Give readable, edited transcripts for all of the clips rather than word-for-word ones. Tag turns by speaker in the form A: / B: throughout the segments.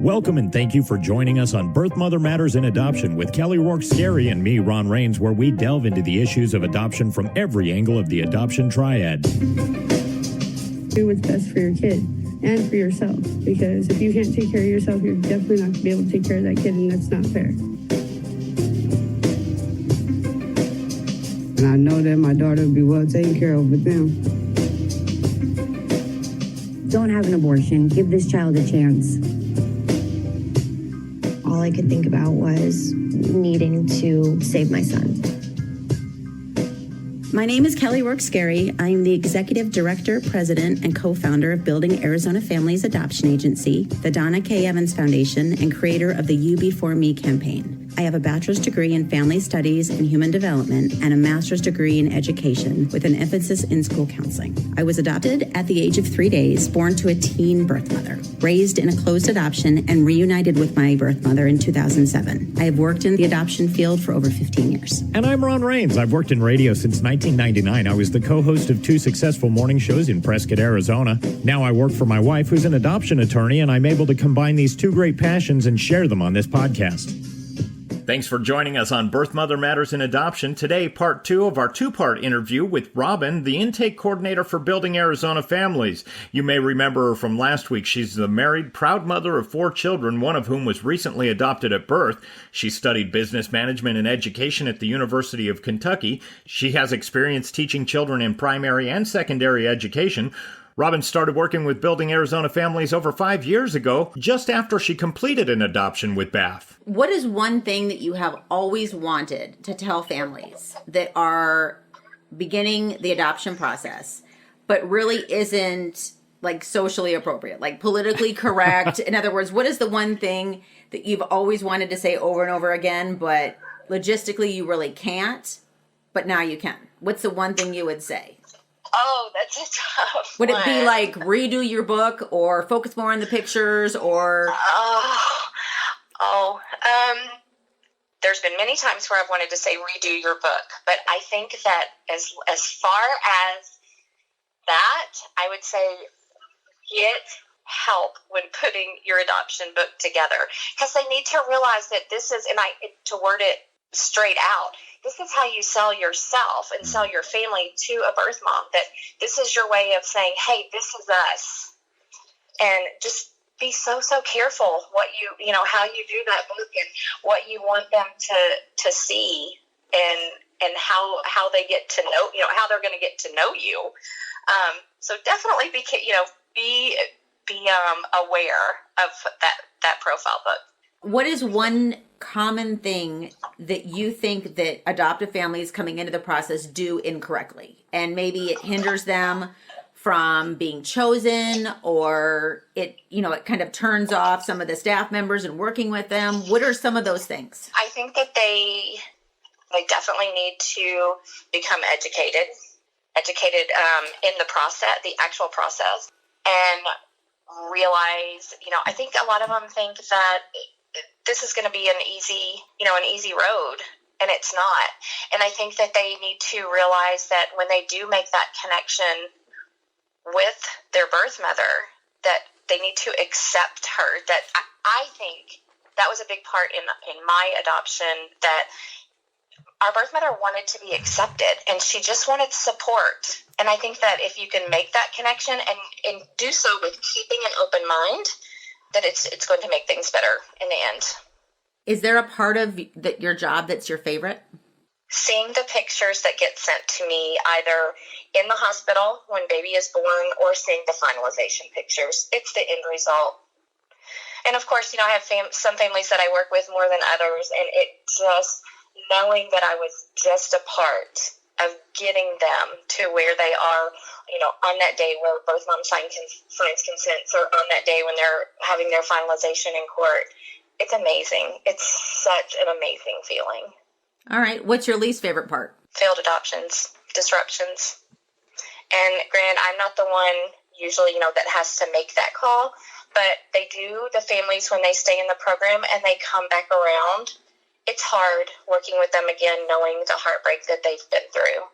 A: Welcome and thank you for joining us on Birth Mother Matters in Adoption with Kelly Rourke-Scary and me, Ron Rains, where we delve into the issues of adoption from every angle of the adoption triad.
B: Do what's best for your kid and for yourself, because if you can't take care of yourself, you're definitely not going to be able to take care of that kid, and that's not fair. And I know that my daughter will be well taken care of with them.
C: Don't have an abortion. Give this child a chance.
D: All I could think about was needing to save my son.
E: My name is Kelly Rourke-Scary. I am the Executive Director, President, and co-founder of Building Arizona Families Adoption Agency, the Donna K. Evans Foundation, and creator of the You Before Me campaign. I have a bachelor's degree in family studies and human development and a master's degree in education with an emphasis in school counseling. I was adopted at the age of 3 days, born to a teen birth mother, raised in a closed adoption, and reunited with my birth mother in 2007. I have worked in the adoption field for over 15 years.
A: And I'm Ron Rains. I've worked in radio since 1999. I was the co-host of 2 successful morning shows in Prescott, Arizona. Now I work for my wife, who's an adoption attorney, and I'm able to combine these 2 great passions and share them on this podcast. Thanks for joining us on Birth Mother Matters in Adoption. Today, part 2 of our 2-part interview with Robyn, the intake coordinator for Building Arizona Families. You may remember her from last week. She's the married, proud mother of 4 children, one of whom was recently adopted at birth. She studied business management and education at the University of Kentucky. She has experience teaching children in primary and secondary education. Robyn started working with Building Arizona Families over 5 years ago, just after she completed an adoption with Bath.
E: What is one thing that you have always wanted to tell families that are beginning the adoption process, but really isn't like socially appropriate, like politically correct? In other words, what is the one thing that you've always wanted to say over and over again, but logistically you really can't, but now you can? What's the one thing you would say?
F: Oh, that's a tough
E: Would
F: one.
E: it be like redo your book or focus more on the pictures or?
F: There's been many times where I've wanted to say redo your book, but I think that as far as that, I would say get help when putting your adoption book together, because they need to realize that this is, to word it straight out, this is how you sell yourself and sell your family to a birth mom, that this is your way of saying, hey, this is us. And just be so careful what how you do that book and what you want them to see and how they get to know, how they're going to get to know you. So definitely be aware of that profile book.
E: What is one common thing that you think that adoptive families coming into the process do incorrectly, and maybe it hinders them from being chosen, or it kind of turns off some of the staff members and working with them? What are some of those things?
F: I think that they definitely need to become educated in the process, the actual process, and realize, I think a lot of them think that this is going to be an easy road, and it's not. And I think that they need to realize that when they do make that connection with their birth mother, that they need to accept her. That I think that was a big part in my adoption, that our birth mother wanted to be accepted, and she just wanted support. And I think that if you can make that connection and do so with keeping an open mind, that it's going to make things better in the end.
E: Is there a part of your job that's your favorite?
F: Seeing the pictures that get sent to me either in the hospital when baby is born, or seeing the finalization pictures. It's the end result. And of course, I have some families that I work with more than others, and it just knowing that I was just a part of getting them to where they are, on that day where both moms signs consent, or on that day when they're having their finalization in court. It's amazing. It's such an amazing feeling.
E: All right. What's your least favorite part?
F: Failed adoptions, disruptions. And granted, I'm not the one usually, that has to make that call, but they do, the families, when they stay in the program and they come back around, it's hard working with them again, knowing the heartbreak that they've been through.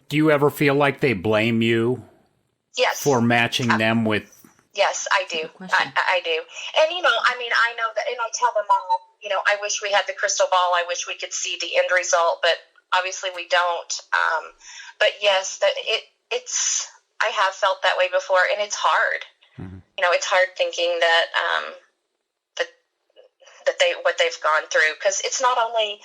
G: Do you ever feel like they blame you
F: Yes.
G: for matching them with
F: Yes, I do. I do. And, I know that, and I tell them all, I wish we had the crystal ball. I wish we could see the end result, but obviously we don't. But yes, I have felt that way before, and it's hard. Mm-hmm. It's hard thinking that, what they've gone through, because it's not only,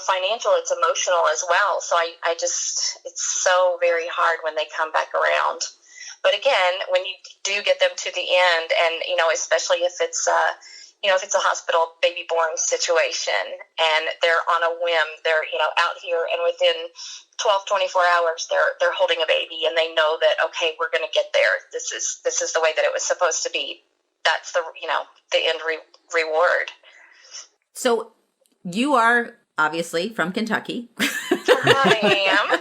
F: financial, it's emotional as well. So it's so very hard when they come back around. But again, when you do get them to the end, and, especially if it's a hospital baby born situation and they're on a whim, they're, out here, and within 12, 24 hours, they're holding a baby, and they know that, okay, we're going to get there. This is the way that it was supposed to be. That's the end reward.
G: So you are obviously from Kentucky.
F: I am.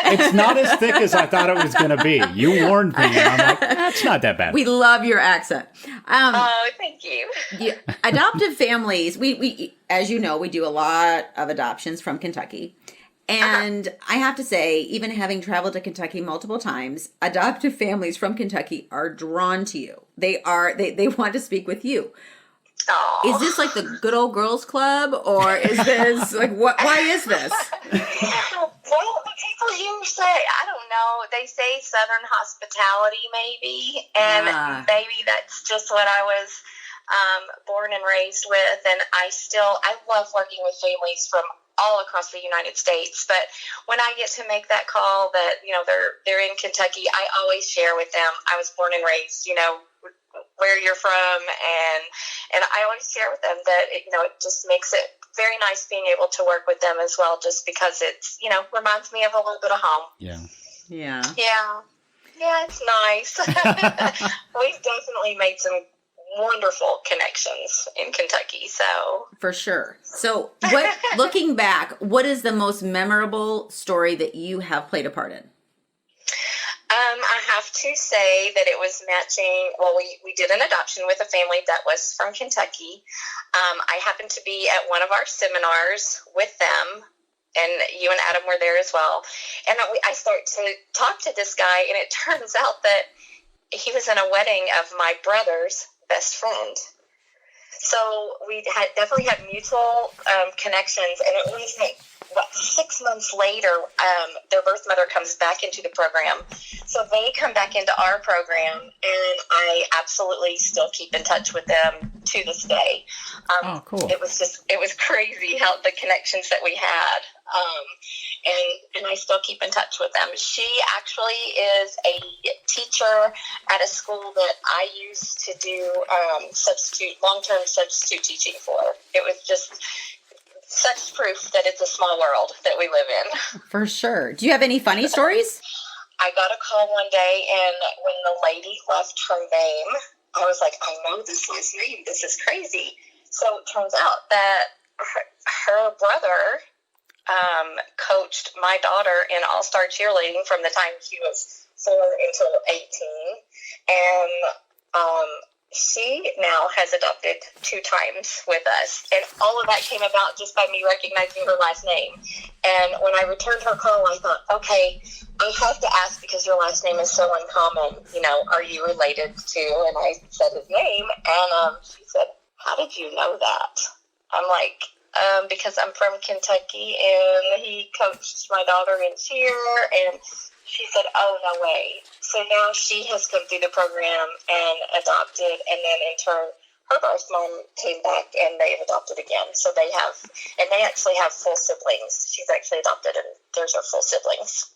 H: It's not as thick as I thought it was going to be. You warned me, and I'm like, that's not that bad.
G: We love your accent.
F: Thank you.
G: Adoptive families, we as you know, we do a lot of adoptions from Kentucky. And I have to say, even having traveled to Kentucky multiple times, adoptive families from Kentucky are drawn to you. They want to speak with you.
F: Aww.
G: Is this like the good old girls club, or is this like what? Why is this?
F: Well, the people here say, I don't know, they say Southern hospitality maybe, and maybe that's just what I was born and raised with, and I love working with families from all across the United States. But when I get to make that call that, they're in Kentucky, I always share with them, I was born and raised, where you're from, and I always share with them that it just makes it very nice being able to work with them as well, just because it's reminds me of a little bit of home.
G: Yeah,
F: it's nice. We've definitely made some wonderful connections in Kentucky, so
G: for sure. So looking back, what is the most memorable story that you have played a part in?
F: I have to say that it was matching. Well, we did an adoption with a family that was from Kentucky. I happened to be at one of our seminars with them, and you and Adam were there as well. And I start to talk to this guy, and it turns out that he was in a wedding of my brother's best friend. So we definitely had mutual connections, and it was like 6 months later, their birth mother comes back into the program. So they come back into our program, and I absolutely still keep in touch with them to this day.
H: Cool.
F: It was crazy how the connections that we had. And I still keep in touch with them. She actually is a teacher at a school that I used to do long-term substitute teaching for. It was just such proof that it's a small world that we live in.
G: For sure. Do you have any funny stories?
F: I got a call one day, and when the lady left her name, I was like, I know this last name. This is crazy. So it turns out that her brother coached my daughter in all-star cheerleading from the time she was 4 until 18. And she now has adopted 2 times with us. And all of that came about just by me recognizing her last name. And when I returned her call, I thought, okay, I have to ask, because your last name is so uncommon, are you related to? And I said his name, and she said, how did you know that? I'm like, because I'm from Kentucky, and he coached my daughter in cheer, and she said, oh, no way. So now she has come through the program and adopted, and then in turn, her birth mom came back, and they've adopted again. So they actually have full siblings. She's actually adopted, and there's her full siblings.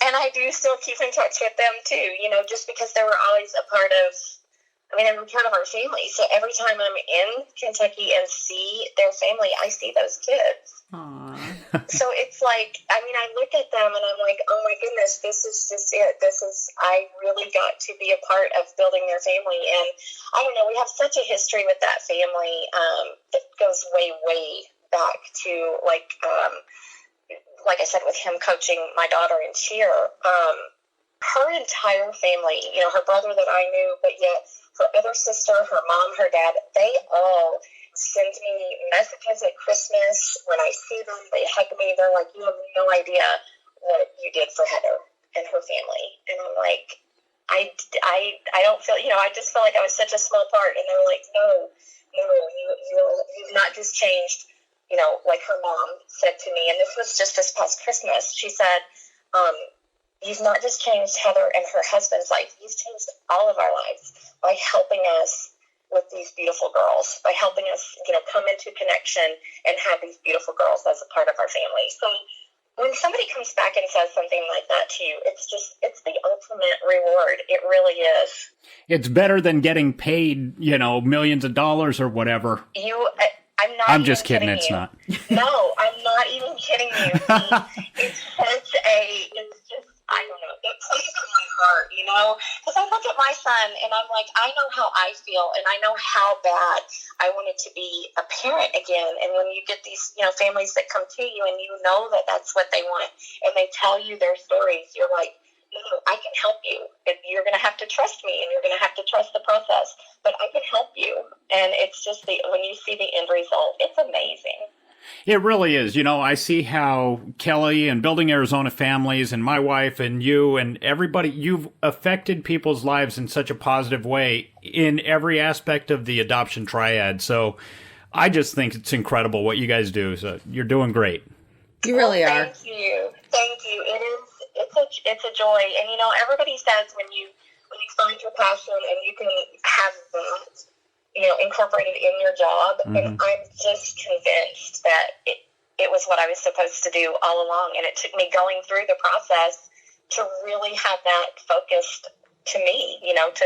F: And I do still keep in touch with them, too, just because they were always a part of our family. So every time I'm in Kentucky and see their family, I see those kids.
G: Aww.
F: So it's like, I look at them and I'm like, oh my goodness, this is just it. I really got to be a part of building their family. And I don't know, we have such a history with that family that goes way, way back to like I said, with him coaching my daughter in cheer. Her entire family, her brother that I knew, but yet her other sister, her mom, her dad, they all send me messages at Christmas. When I see them, they hug me. They're like, you have no idea what you did for Heather and her family. And I'm like, I don't feel, I just felt like I was such a small part. And they were like, no, you've not just changed, like her mom said to me. And this was just this past Christmas. She said, you've not just changed Heather and her husband's life. You've changed all of our lives by helping us with these beautiful girls, by helping us, come into connection and have these beautiful girls as a part of our family. So when somebody comes back and says something like that to you, it's the ultimate reward. It really is.
H: It's better than getting paid, millions of dollars or whatever.
F: I'm
H: just kidding. It's not.
F: No, I'm not even kidding you. It's just, I don't know. It plays on my heart, because I look at my son and I'm like, I know how I feel and I know how bad I wanted to be a parent again. And when you get these, families that come to you and that that's what they want and they tell you their stories, you're like, no, I can help you. You're going to have to trust me and you're going to have to trust the process, but I can help you. And it's just when you see the end result, it's amazing.
H: It really is. I see how Kelly and Building Arizona Families and my wife and you and everybody, you've affected people's lives in such a positive way in every aspect of the adoption triad. So I just think it's incredible what you guys do. So you're doing great.
G: You really are.
F: Thank you. It is. It's a joy. And, everybody says when you find your passion and you can have that, incorporated in your job. Mm-hmm. And I'm just convinced that it was what I was supposed to do all along. And it took me going through the process to really have that focused to me, to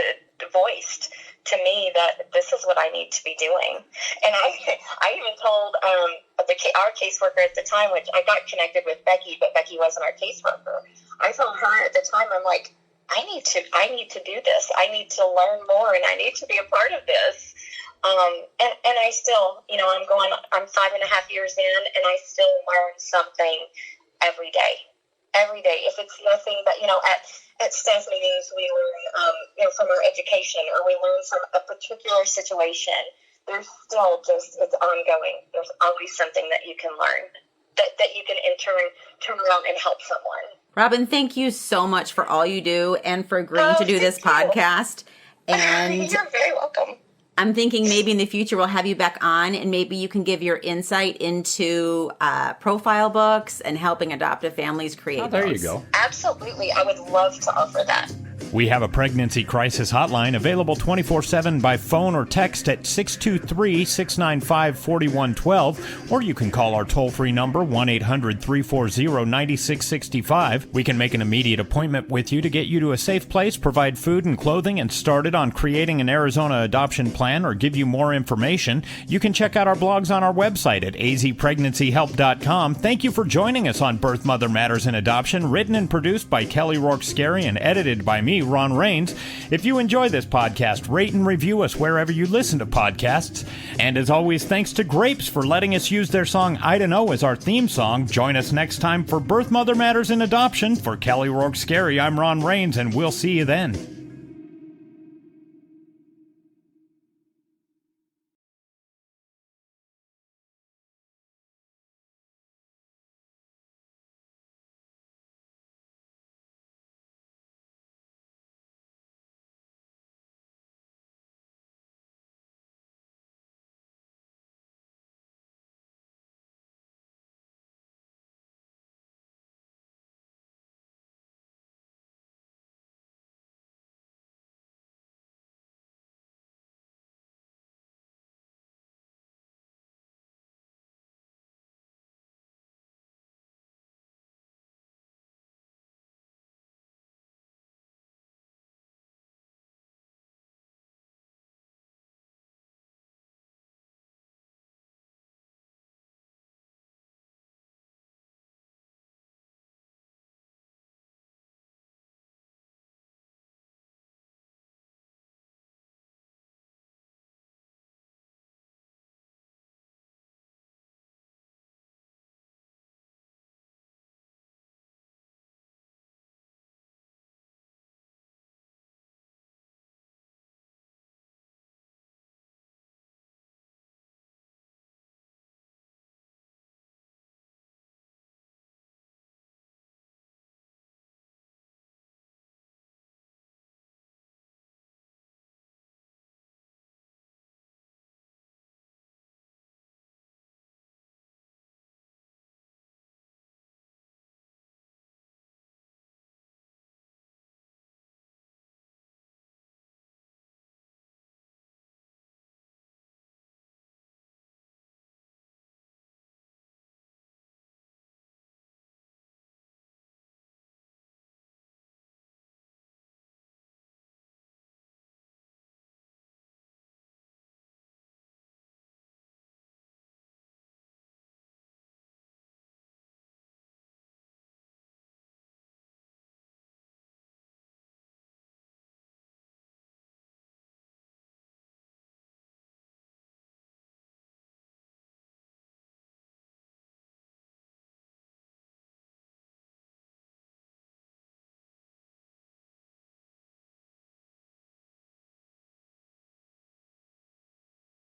F: voiced to me that this is what I need to be doing. And I even told our caseworker at the time, which I got connected with Becky, but Becky wasn't our caseworker. I told her at the time, I'm like, I need to do this. I need to learn more and I need to be a part of this. And I still, I'm 5.5 years in and I still learn something every day. If it's nothing but, at staff meetings, we learn, from our education or we learn from a particular situation. There's still it's ongoing. There's always something that you can learn that you can in turn around and help someone.
G: Robyn, thank you so much for all you do and for agreeing to do this podcast. And
F: you're very welcome.
G: I'm thinking maybe in the future we'll have you back on and maybe you can give your insight into profile books and helping adoptive families create
H: there
G: those.
H: You go.
F: Absolutely. I would love to offer that.
A: We have a pregnancy crisis hotline available 24/7 by phone or text at 623-695-4112, or you can call our toll-free number 1-800-340-9665. We can make an immediate appointment with you to get you to a safe place, provide food and clothing, and started on creating an Arizona adoption plan or give you more information. You can check out our blogs on our website at azpregnancyhelp.com. Thank you for joining us on Birth, Mother Matters, and Adoption, written and produced by Kelly Rourke-Scary and edited by me, Ron Rains. If you enjoy this podcast, rate and review us wherever you listen to podcasts. And as always, thanks to Grapes for letting us use their song I Don't Know as our theme song. Join us next time for Birth, Mother Matters, and Adoption. For Kelly Rourke-Scary, I'm Ron Rains, and we'll see you then.